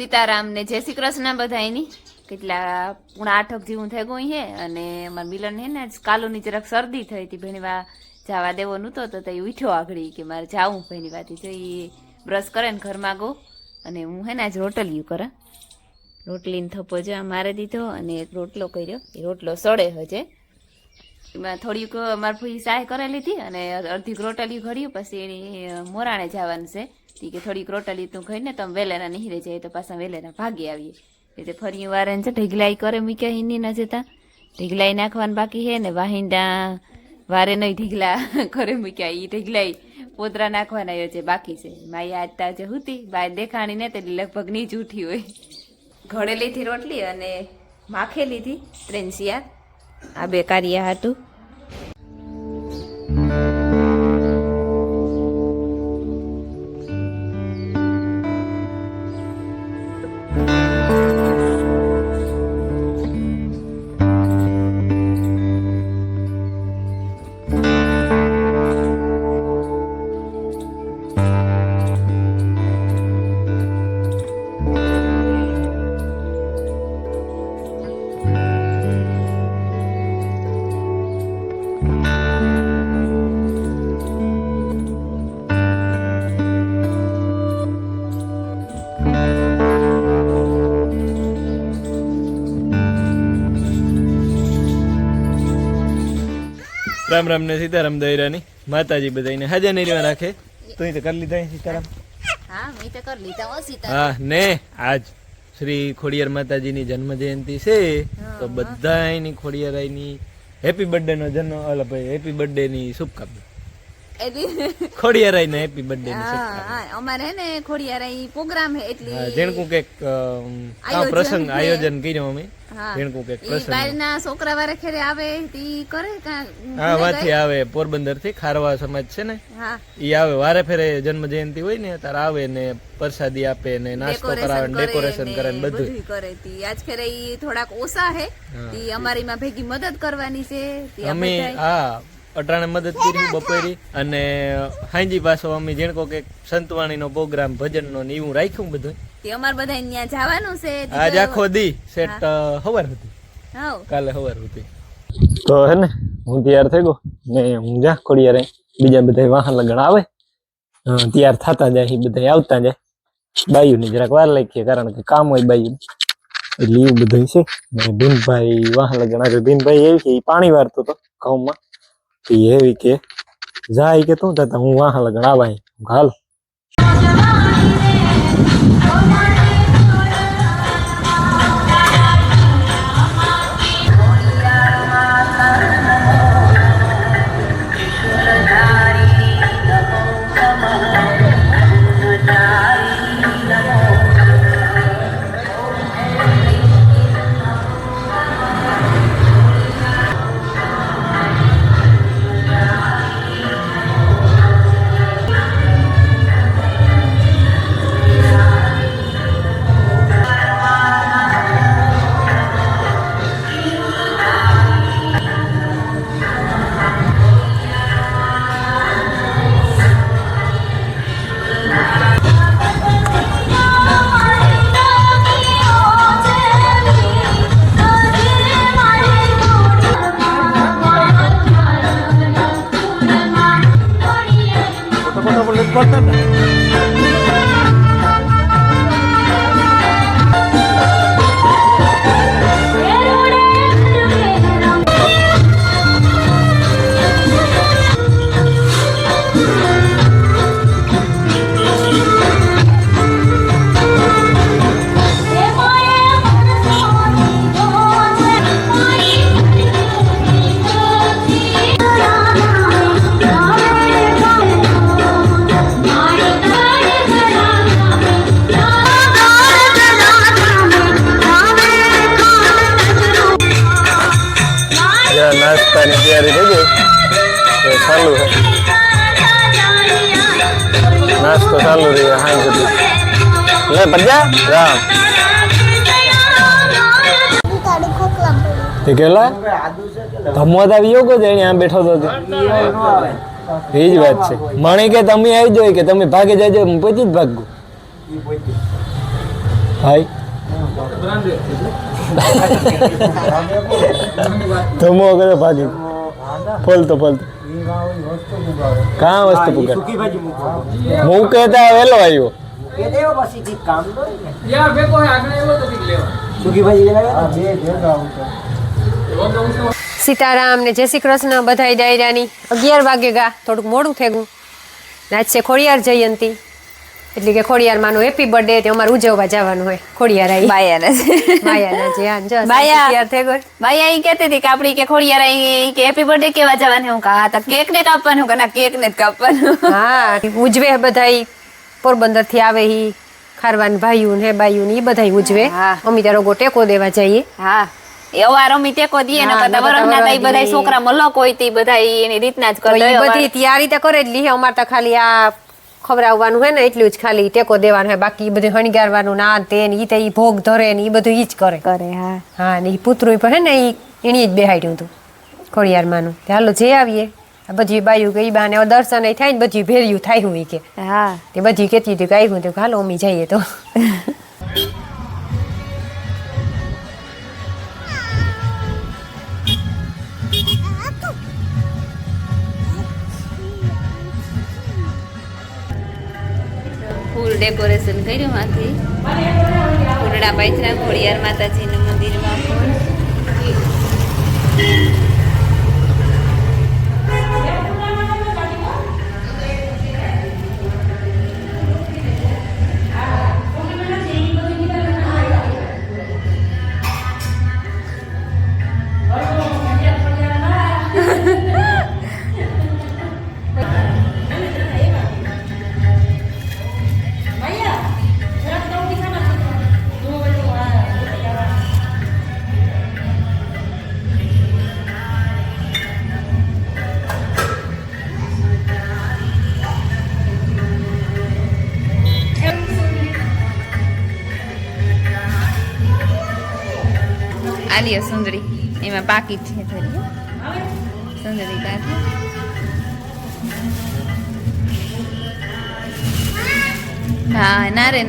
સીતારામ ને જય શ્રી કૃષ્ણ બધાયની કેટલા 7:30 જેવું થઈ ગયું છે અને મારા મિલન હે ને કાલુની જરાક શરદી થઈ હતી ભણીવા જવા દેવો નહોતો તો તે ઉઠ્યો આગળી કે મારે જાવું ભણીવાથી તો એ બ્રશ કરે ને ઘરમાં ગો અને હું હે ને આજ રોટલીયું કરે રોટલીને થપ્પો જ મારે દીધો અને એક રોટલો કર્યો એ રોટલો સડે હજે એમાં થોડીક મારી ફૂઈ સહાય કરેલી હતી અને અડધી રોટલી ઘડ્યું પછી એની મોરાણે જવાનું છે કે થોડીક રોટલી તું ખાઈને તમે વેલેરા નીહરે જાય તો પાછા વેલેરા ભાગી આવીએ એટલે ફરી વાર છે ઢીગલાઈ કરે મૂક્યા હિની ના જતા ઢીગલાઈ નાખવાનું બાકી છે ને વાહિંદા વારે નહીં ઢીગલા ઘરે મૂક્યા એ ઢીગલાઈ પોતરા નાખવાના છે બાકી છે માઈ આજ તાજે હતી બાય દેખાણી ને તે લગભગ નહીં જ ઉઠી હોય ઘડેલી થી રોટલી અને માખેલી થી ત્રેનસિયા આ બે કાર્ય હતું राम राम ने सीताराम दयरानी माताजी बधाईने हाजर नहीं रहवा राखे तो कर लीधा सीताराम हाँ मैं तो कर लीधा हो सीताराम हाँ ने आज श्री खोडियार माताजी नी जन्म जयंती से तो बधाई नी खोडियाराई नी हैप्पी बर्थडे नो जन्म अला भाई हैप्पी बर्थडे नी शुभकामना खोडियाराई ने हैप्पी बर्थडे नी शुभकामना અમારે હે ને ખોડિયારાઈ પ્રોગ્રામ હે એટલે જેણકુ કે પ્રસંગ આયોજન કર્યો અમે જેણકુ કે પ્રસંગ બારના છોકરા વારે ખેરે આવે તી કરે કા હા વાથી આવે પોરબંદર થી ખારવા સમાજ છે ને હા ઈ આવે વારે ફેરે જન્મ જયંતિ હોય ને તાર આવે ને પ્રસાદી આપે ને નાસ્તો કરાવે ને ડેકોરેશન કરે ને બધું કરે તી આજ ખેરે ઈ થોડાક ઓછા હે તી અમારી માં ભેગી મદદ કરવાની છે તી અમે હા અટાણે મદદ કરી બપોરી અને હાંજી પાછો અમે જેણકો કે સંતવાણી નો પ્રોગ્રામ ભજન નો ને એવું રાખ્યું બધું તે અમાર બધા અહીંયા જવાનું છે આજ આખો દી સેટ હવાર હતી હાઉ કાલે હવાર હતી તો હે ને હું તૈયાર થઈ ગયો ને હું જા ખોડિયાર બીજા બધા વાહન લગણ આવે તૈયાર થતા જાય બધા આવતા જાય બાયુ ની જરાક વાર લાગી કારણ કે કામ હોય બાયુ એટલે એવું બધું છે ને ભીનભાઈ વાહન લગણ આવે ભીનભાઈ એવી કે પાણી વારતો હતો ઘઉંમાં એવી કે જાય કે તું થતા હું વાહ લગણ આવાય હાલ નાસ્તાની તૈયારી થઈ ગઈ ચાલુ છે નાસ્તો ચાલુ રહ્યો હાઈ સુધી લે પડ્યા રામ તે કેલા ધમોત આવી ગયો કે જઈને આમ બેઠો તો એ જ વાત છે મણી કે તમે આવી જોઈ કે તમે ભાગે જાજો હું પછી જ ભાગું હાય ધમો કરે ભાગી ફોલતો કાં વસ્તુ પૂકે મૂકે તા વેલો આવ્યો સીતારામ ને જય શ્રી કૃષ્ણ બધાય ડાયરાની 11 વાગે ગા થોડુંક મોડું થઈ ગયું આજ છે ખોડિયાર જયંતી એટલે કે ખોડિયાર માનો હેપી બર્થડે તે અમારે ઉજવવા જવાનું હોય ખોડિયાર આવી બાયાના જે આન જો તૈયાર થઈ ગઈ બાયા ઈ કહેતી હતી કે આપડી કે ખોડિયાર ઈ કે હેપી બર્થડે કેવા જવાનું હું કહા તા કેક ને કાપવાનું કે ના કેક ને જ કાપવાનું હા ઉજવે બધાય પોરબંદર થી આવે ઈ ખારવાન ભાઈઓ ને બાઈઓ ને ઈ બધાય ઉજવે અમે તારો ગો ટેકો દેવા જઈએ હા એવા રમી ટેકો દીએ ને કદા વરહના તઈ બધાય છોકરા મલક હોય તી બધાય એની રીતના જ કરતા હોય બધી તૈયારી તો કરે જ લી અમાર તો ખાલી આ ખવડાવવાનું હોય ને એટલું જ ખાલી ટેકો દેવાનું હોય બાકી બધું હણગારવાનું ના તે ને ઈ તો ઈ ભોગ ધરે ને ઈ બધું ઈ જ કરે હા હા ને ઈ પુત્રું પણ હે ને ઈ એની જ બેહાડ્યું હતું ખોડિયાર માનું હાલો જે આવીએ આ બધી બાયું કે ઈ બાને દર્શન થાય ને બધી ભેર્યું થાય હું ઈ કે હા તે બધી કેતી હતી કે આવ્યું તો હાલો અમી જઈએ તો ફૂલ ડેકોરેશન કર્યું માંથી ફૂલડા પાથરા ખોડિયાર માતાજીના મંદિરમાં આલિયો સુંદરી એમાં પાકીટ છે થોડી સુંદરી કાઢી હા ના રે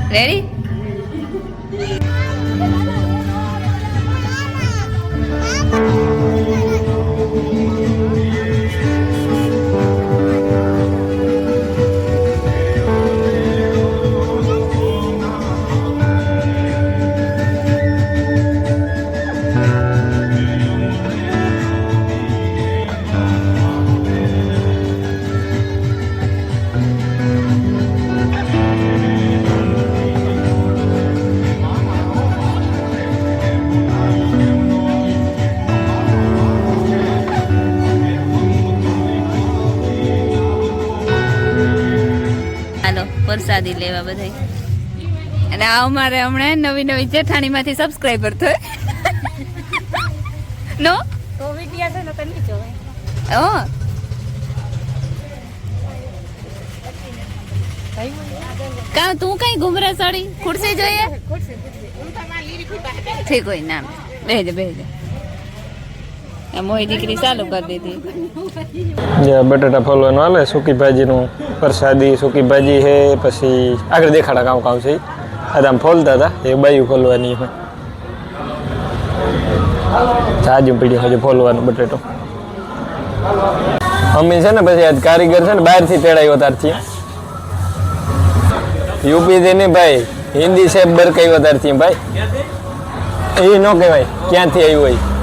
રેડી પ્રસાદી લેવા બધા અને આ અમારે હમણાં નવી જેઠાણી માંથી સબસ્ક્રાઈબર થયો નો તો વિડિયા છે ને તો નહીં જોવે ઓ કા તું કઈ ઘુમરા સાડી ખુરશી જોઈએ ઠીક હોય ના બેહજે મોઈ દીકરી ચાલુ કરી દીધી બટાટા ફોલવાનું હાલે સૂકી ભાજીનું પ્રસાદી સૂકી ભાજી છે પછી આગળ દેખાડા કામ છે આમ ફોલતા હતા એ બાયું ફોલવાની જાજુ પીડી હજુ ફોલવાનું બટેટો મમ્મી છે ને પછી આજ કારીગર છે ને બહારથી તેડાયો તારથી યુપી થી નહીં ભાઈ હિન્દી શેફ બરકાયો તારથી ભાઈ એ ન કહેવાય ક્યાંથી આવ્યું હોય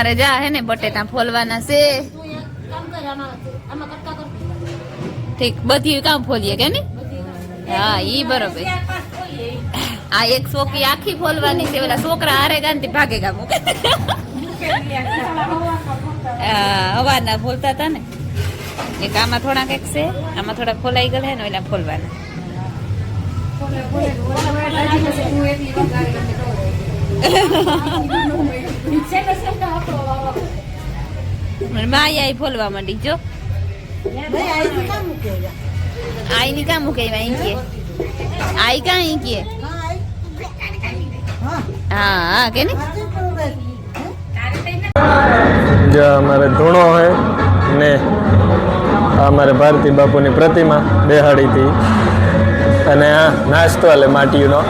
મારે જા હે ને બટેટા ફોલવાના છે ઠીક બધી કામ ફોલીએ કે ને હા ઈ બરોબર આ એક સોકી આખી ફોલવાની છે ઓલા છોકરા હારે ગાંધી ભાગે ગા મૂકે અવાજના ફોલતા હતા ને એક આમાં થોડાક એક છે આમાં થોડાક ફોલાઈ ગયા ને ઓલા ફોલવાના માયા ફોલવા માંડી જો આઈ ની કામ મૂકે આઈ કે આઈ કા આઈ કે હા કે ને जो हमारे धूणो है ने हमारे भारती बापू ની પ્રતિમા બેહાડી હતી અને આ નાસ્તો આલે માટીનો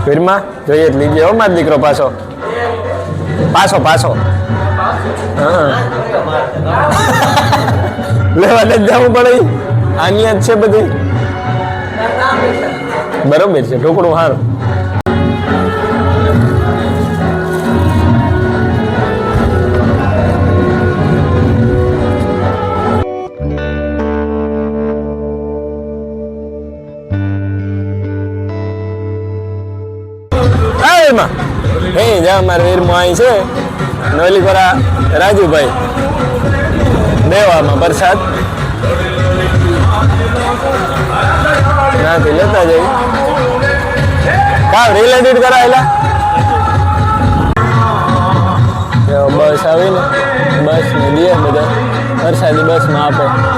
ફિરમાં જોઈએ જ લીજે હો મારો દીકરો પાછો પાછો પાછો હા લેવા જ જવું પડે આની જ છે બધી બરોબર છે ઢોકળું સારું હે જા મારા વીરમાં અહીં છે નવલીપરા રાજુભાઈ દેવામાં પ્રસાદ ત્યાંથી લેતા જઈ કામ રિલેટેડ કરાયેલા બસ આવીને બસ ને દે બધા વરસાદી બસમાં આપે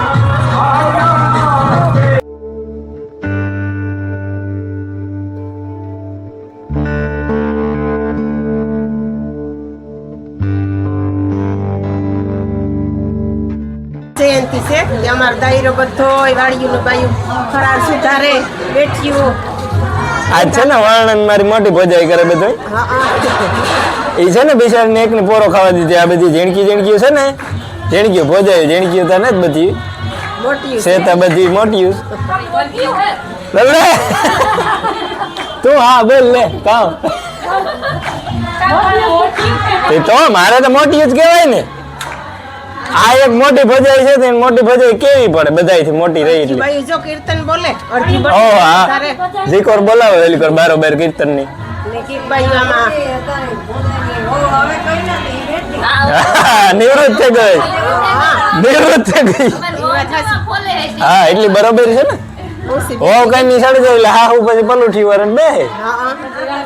જયંતિ છે કે અમારો દાયરો બધો વાડીયું બાયું ખરાર સુધારે બેઠ્યું આજ છે ને વર્ણન મારી મોટી ભોજાઈ કરે બધું એ છે ને બિચારીને એકને પોરો ખાવા દીધી આ બધી ઝીણકીઓ છે ને ઝીણકીઓ ભોજાઈ ઝીણકીઓ તો ને જ બધી મોટી છે તો બધી મોટી લે તું હા બોલ લે કામ એ તો મારે તો મોટી જ કહેવાય ને આ એક મોટી ભજાઈ છે તો મોટી ભજાઈ કેવી પડે બધાયથી મોટી રહી એટલે ભાઈ જો કીર્તન બોલે અડધી ઓ હા જીકોર બોલાવો વેલી કર બારોબાર કીર્તન ની ને કીક ભાઈ આમાં નિવૃત્ત થઈ ગઈ નિવૃત્ત થઈ ગઈ હા એટલી બરોબર છે ને ઓ કઈ ની સડી જાય એટલે હા હું પછી પલુઠી વાર બે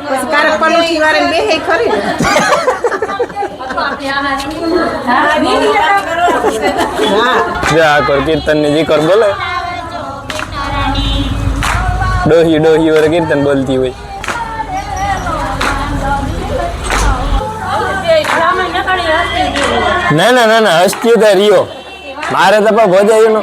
પછી કારક પલોઠી વાળે બેહે ખરી જા કર કીર્તન ની જીકર બોલે ડોહી વાર કીર્તન બોલતી હોય ના ના ના ના હસ્તી તો રિયો મારે તો પણ ભોજાયું નો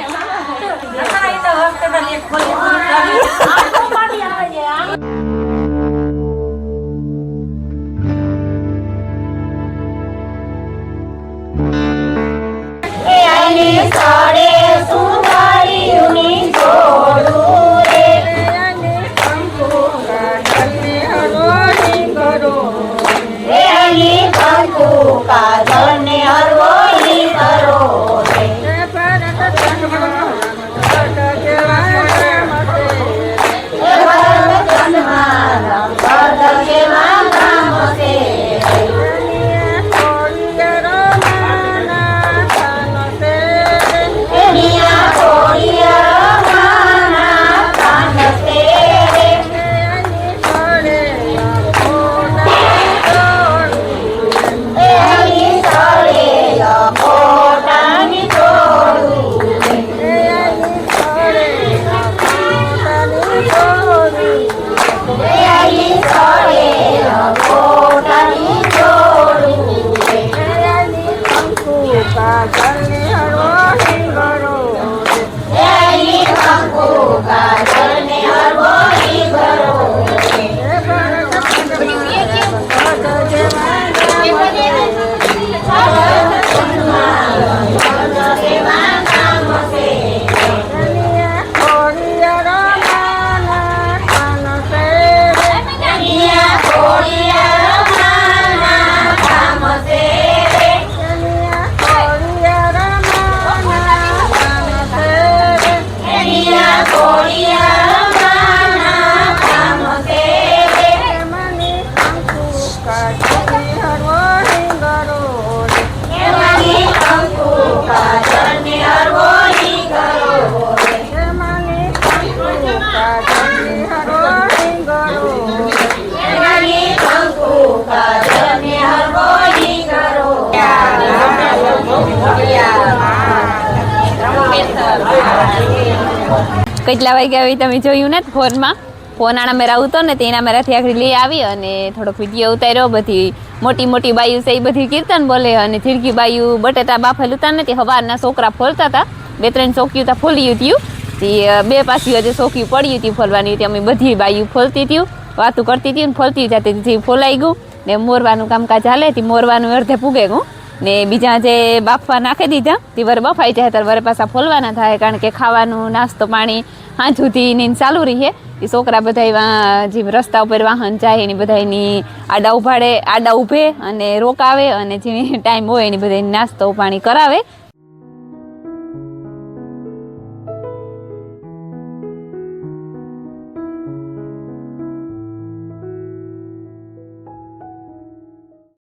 કેટલા વાગ્યા આવી તમે જોયું ને ફોનમાં ફોન આના મેરા આવતો ને તેના મેરાથી આગળ લઈ આવી અને થોડોક વિડીયો ઉતાર્યો. બધી મોટી મોટી બાયુ છે એ બધી કીર્તન બોલે અને ઝીણકી બાયુ બટેટા બાફેલ ઉતા ને તે હવારના છોકરા ફોલતા હતા. 2-3 ચોકીયું તા ફોલ્યું હતું. તે 2 પાછી હજી ચોકીયું પડ્યું હતી ફોલવાની હતી. અમે બધી બાયુ ફોલતી હતી, વાતું કરતી હતી ને ફોલતી જતી ફોલાઈ ગયું ને મોરવાનું કામકાજ હાલે હતી. મોરવાનું અડધે પૂગે ગયું ને બીજા જે બાફવા નાખી દીધા તે વરે બફાઈ જાય ત્યારે વરે પાછા ફોલવાના થાય. કારણ કે ખાવાનું નાસ્તો પાણી હાંજ સુધી ને ચાલુ રહીએ. એ છોકરા બધા જે રસ્તા ઉપર વાહન જાય એની બધા એની આડા ઊભે અને રોકાવે અને જે ટાઈમ હોય એની બધા નાસ્તો પાણી કરાવે.